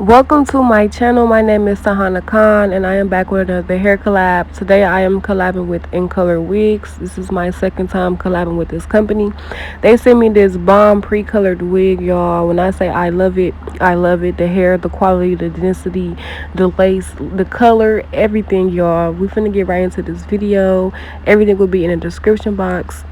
Welcome to my channel. My name is TaHoney and I am back with another hair collab. Today I am collabing with Incolorwigs. This is my second time collabing with this company. They sent me this bomb pre-colored wig, y'all. When I say I love it, I love it. The hair, the quality, the density, the lace, the color, everything, y'all. We finna get right into this video. Everything will be in the description box.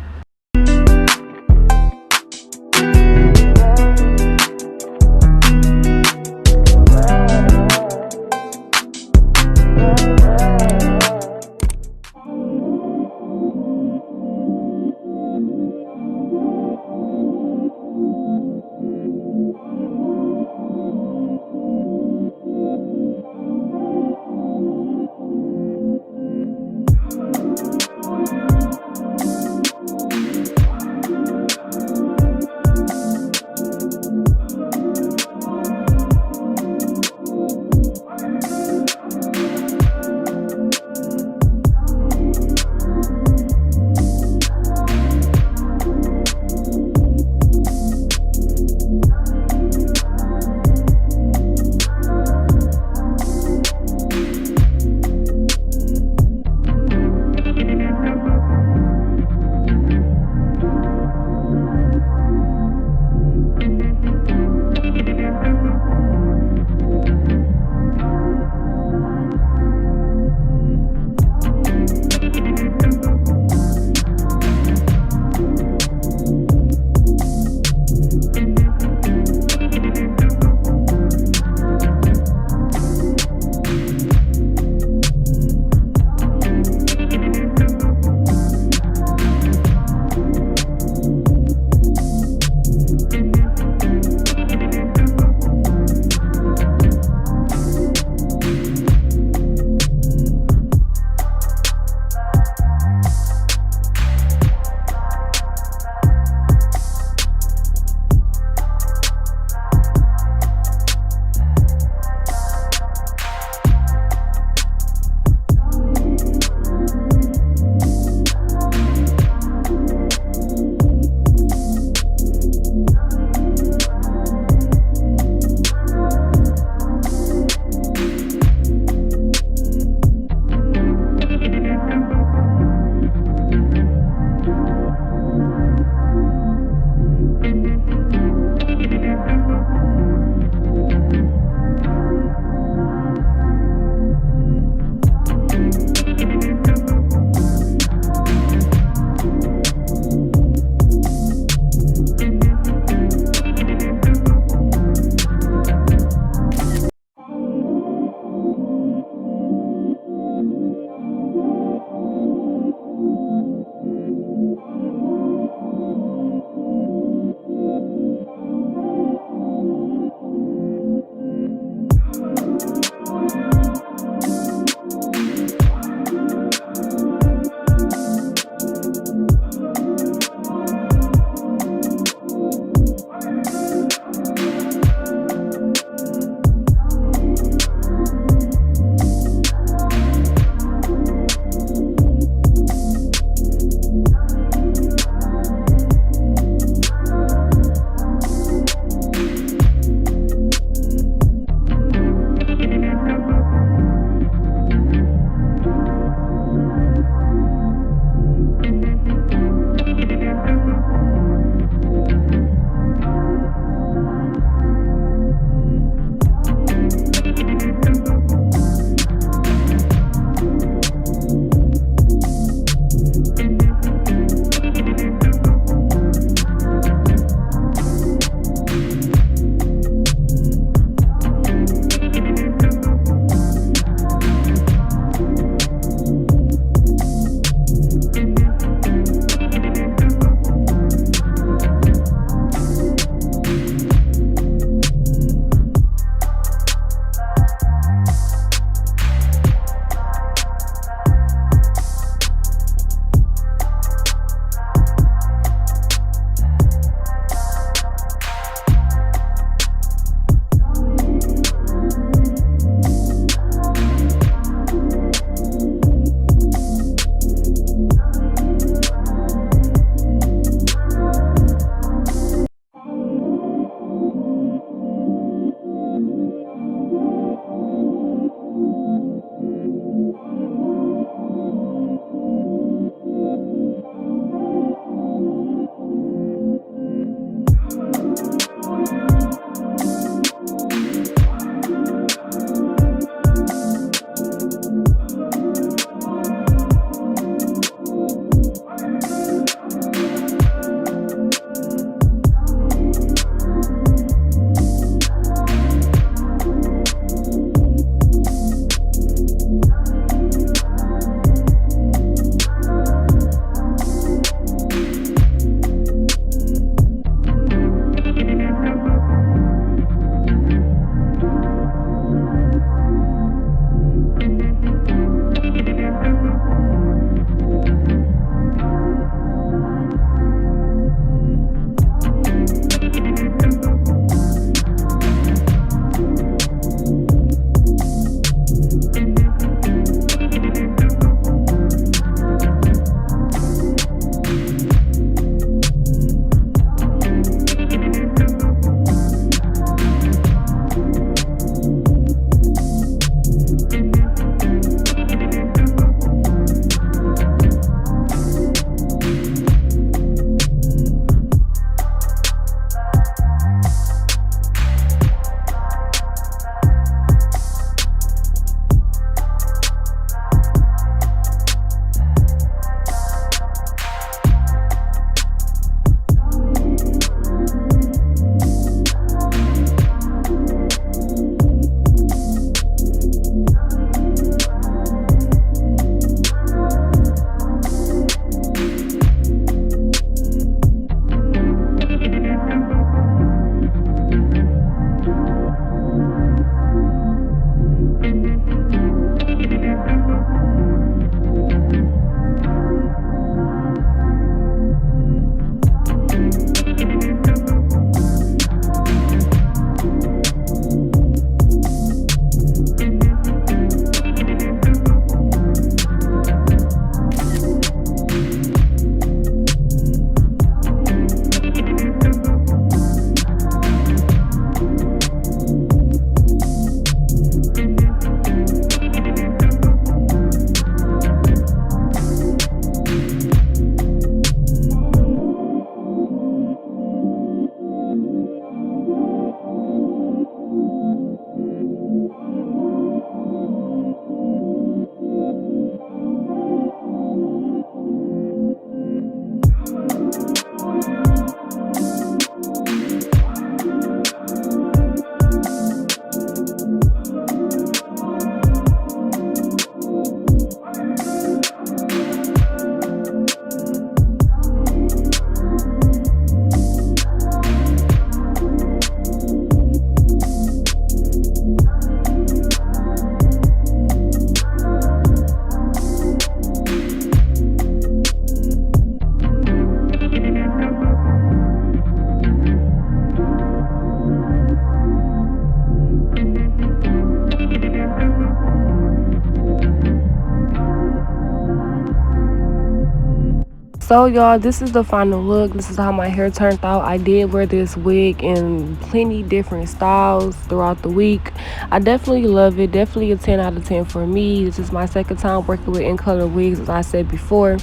So y'all, this is the final look. This is how my hair turned out. I did wear this wig in plenty different styles throughout the week. I definitely love it. Definitely a 10 out of 10 for me. This is my second time working with Incolorwig, as I said before.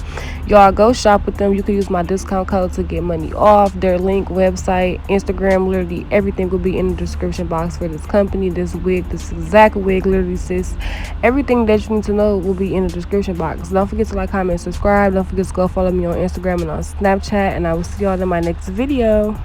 Y'all go shop with them. You can use my discount code to get money off. Their link, website, Instagram, literally everything will be in the description box for this company, this wig, this exact wig, literally sis. Everything that you need to know will be in the description box. Don't forget to like, comment, subscribe. Don't forget to go follow me on Instagram and on Snapchat, and I will see y'all in my next video.